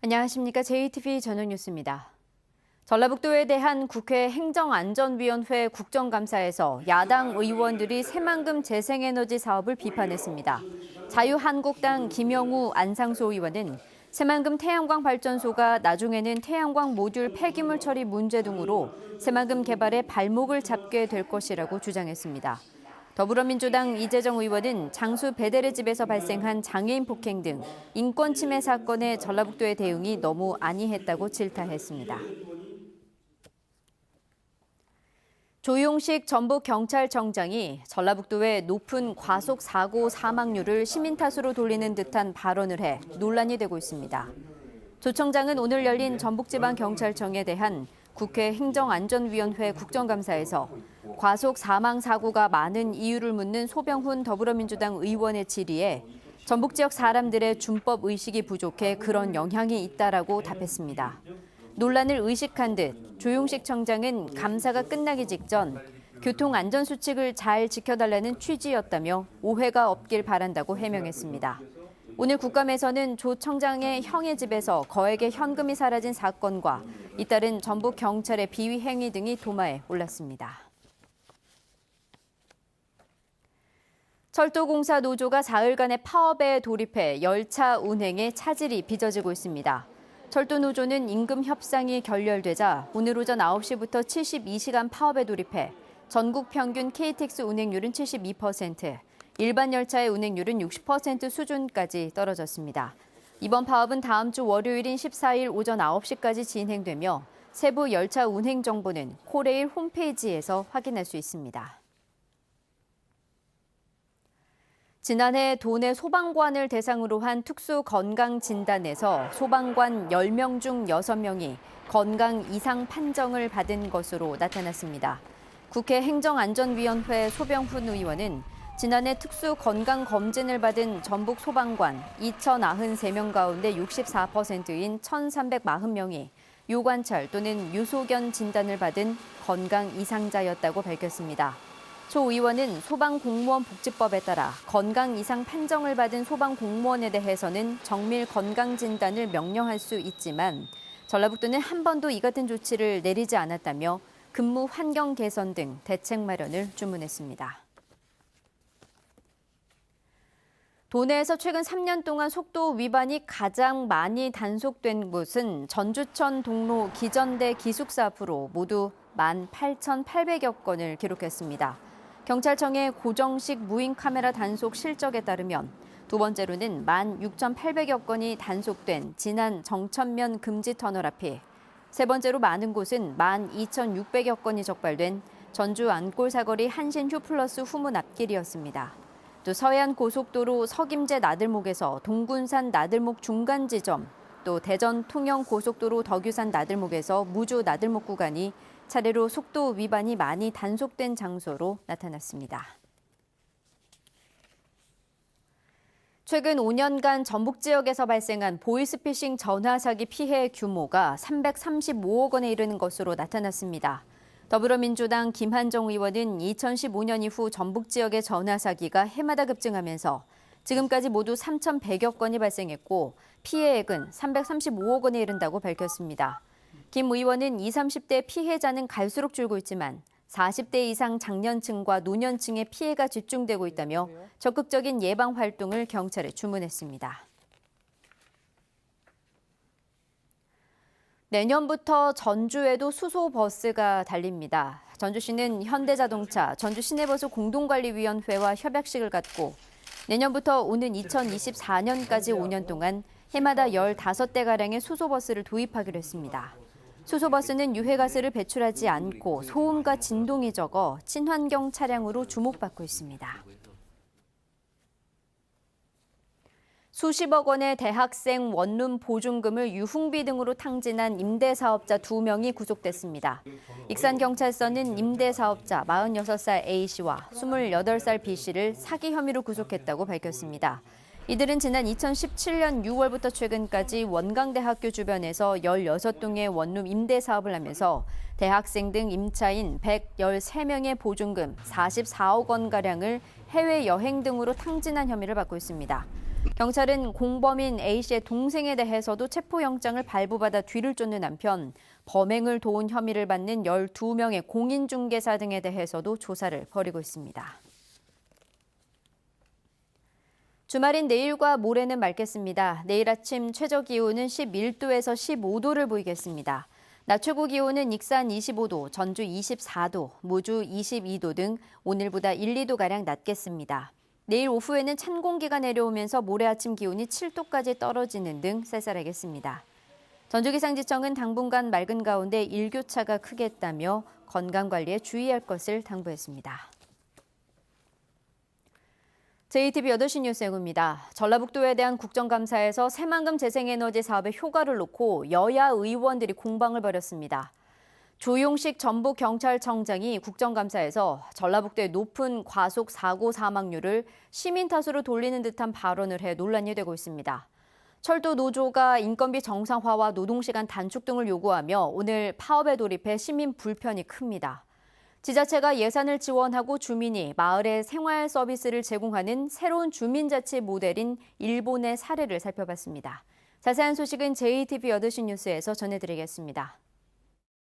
안녕하십니까. JTV 저녁뉴스입니다. 전라북도에 대한 국회 행정안전위원회 국정감사에서 야당 의원들이 새만금 재생에너지 사업을 비판했습니다. 자유한국당 김영우 안상수 의원은 새만금 태양광 발전소가 나중에는 태양광 모듈 폐기물 처리 문제 등으로 새만금 개발에 발목을 잡게 될 것이라고 주장했습니다. 더불어민주당 이재정 의원은 장수 베델의 집에서 발생한 장애인 폭행 등 인권 침해 사건에 전라북도의 대응이 너무 안이했다고 질타했습니다. 조용식 전북경찰청장이 전라북도의 높은 과속 사고 사망률을 시민 탓으로 돌리는 듯한 발언을 해 논란이 되고 있습니다. 조 청장은 오늘 열린 전북지방경찰청에 대한 국회 행정안전위원회 국정감사에서 과속 사망 사고가 많은 이유를 묻는 소병훈 더불어민주당 의원의 질의에 전북 지역 사람들의 준법 의식이 부족해 그런 영향이 있다라고 답했습니다. 논란을 의식한 듯 조용식 청장은 감사가 끝나기 직전 교통안전수칙을 잘 지켜달라는 취지였다며 오해가 없길 바란다고 해명했습니다. 오늘 국감에서는 조 청장의 형의 집에서 거액의 현금이 사라진 사건과 잇따른 전북 경찰의 비위 행위 등이 도마에 올랐습니다. 철도공사 노조가 사흘간의 파업에 돌입해 열차 운행에 차질이 빚어지고 있습니다. 철도노조는 임금 협상이 결렬되자 오늘 오전 9시부터 72시간 파업에 돌입해 전국 평균 KTX 운행률은 72%, 일반 열차의 운행률은 60% 수준까지 떨어졌습니다. 이번 파업은 다음 주 월요일인 14일 오전 9시까지 진행되며 세부 열차 운행 정보는 코레일 홈페이지에서 확인할 수 있습니다. 지난해 도내 소방관을 대상으로 한 특수건강진단에서 소방관 10명 중 6명이 건강 이상 판정을 받은 것으로 나타났습니다. 국회 행정안전위원회 소병훈 의원은 지난해 특수건강검진을 받은 전북 소방관 2,093명 가운데 64%인 1,340명이 요관찰 또는 유소견 진단을 받은 건강 이상자였다고 밝혔습니다. 조 의원은 소방공무원복지법에 따라 건강 이상 판정을 받은 소방공무원에 대해서는 정밀 건강진단을 명령할 수 있지만 전라북도는 한 번도 이 같은 조치를 내리지 않았다며 근무 환경 개선 등 대책 마련을 주문했습니다. 도내에서 최근 3년 동안 속도 위반이 가장 많이 단속된 곳은 전주천 동로 기전대 기숙사 앞으로 모두 18,800여 건을 기록했습니다. 경찰청의 고정식 무인 카메라 단속 실적에 따르면 두 번째로는 16,800여 건이 단속된 진안 정천면 금지 터널 앞이, 세 번째로 많은 곳은 12,600여 건이 적발된 전주 안골 사거리 한신 휴플러스 후문 앞길이었습니다. 또 서해안 고속도로 석임제 나들목에서 동군산 나들목 중간 지점, 또 대전 통영 고속도로 덕유산 나들목에서 무주 나들목 구간이 차례로 속도 위반이 많이 단속된 장소로 나타났습니다. 최근 5년간 전북 지역에서 발생한 보이스피싱 전화 사기 피해 규모가 335억 원에 이르는 것으로 나타났습니다. 더불어민주당 김한정 의원은 2015년 이후 전북 지역의 전화 사기가 해마다 급증하면서 지금까지 모두 3,100여 건이 발생했고 피해액은 335억 원에 이른다고 밝혔습니다. 김 의원은 20, 30대 피해자는 갈수록 줄고 있지만 40대 이상 장년층과 노년층의 피해가 집중되고 있다며 적극적인 예방 활동을 경찰에 주문했습니다. 내년부터 전주에도 수소버스가 달립니다. 전주시는 현대자동차, 전주시내버스 공동관리위원회와 협약식을 갖고 내년부터 오는 2024년까지 5년 동안 해마다 15대가량의 수소버스를 도입하기로 했습니다. 수소버스는 유해가스를 배출하지 않고 소음과 진동이 적어 친환경 차량으로 주목받고 있습니다. 수십억 원의 대학생 원룸 보증금을 유흥비 등으로 탕진한 임대사업자 2명이 구속됐습니다. 익산경찰서는 임대사업자 46살 A씨와 28살 B씨를 사기 혐의로 구속했다고 밝혔습니다. 이들은 지난 2017년 6월부터 최근까지 원광대학교 주변에서 16동의 원룸 임대 사업을 하면서 대학생 등 임차인 113명의 보증금 44억 원가량을 해외여행 등으로 탕진한 혐의를 받고 있습니다. 경찰은 공범인 A씨의 동생에 대해서도 체포영장을 발부받아 뒤를 쫓는 한편 범행을 도운 혐의를 받는 12명의 공인중개사 등에 대해서도 조사를 벌이고 있습니다. 주말인 내일과 모레는 맑겠습니다. 내일 아침 최저기온은 11도에서 15도를 보이겠습니다. 낮 최고 기온은 익산 25도, 전주 24도, 무주 22도 등 오늘보다 1, 2도가량 낮겠습니다. 내일 오후에는 찬 공기가 내려오면서 모레 아침 기온이 7도까지 떨어지는 등 쌀쌀하겠습니다. 전주기상지청은 당분간 맑은 가운데 일교차가 크겠다며 건강관리에 주의할 것을 당부했습니다. JTB 8시 뉴스 예고입니다. 전라북도에 대한 국정감사에서 새만금 재생에너지 사업의 효과를 놓고 여야 의원들이 공방을 벌였습니다. 조용식 전북경찰청장이 국정감사에서 전라북도의 높은 과속 사고 사망률을 시민 탓으로 돌리는 듯한 발언을 해 논란이 되고 있습니다. 철도 노조가 인건비 정상화와 노동시간 단축 등을 요구하며 오늘 파업에 돌입해 시민 불편이 큽니다. 지자체가 예산을 지원하고 주민이 마을에 생활 서비스를 제공하는 새로운 주민자치 모델인 일본의 사례를 살펴봤습니다. 자세한 소식은 JTB 8시 뉴스에서 전해드리겠습니다.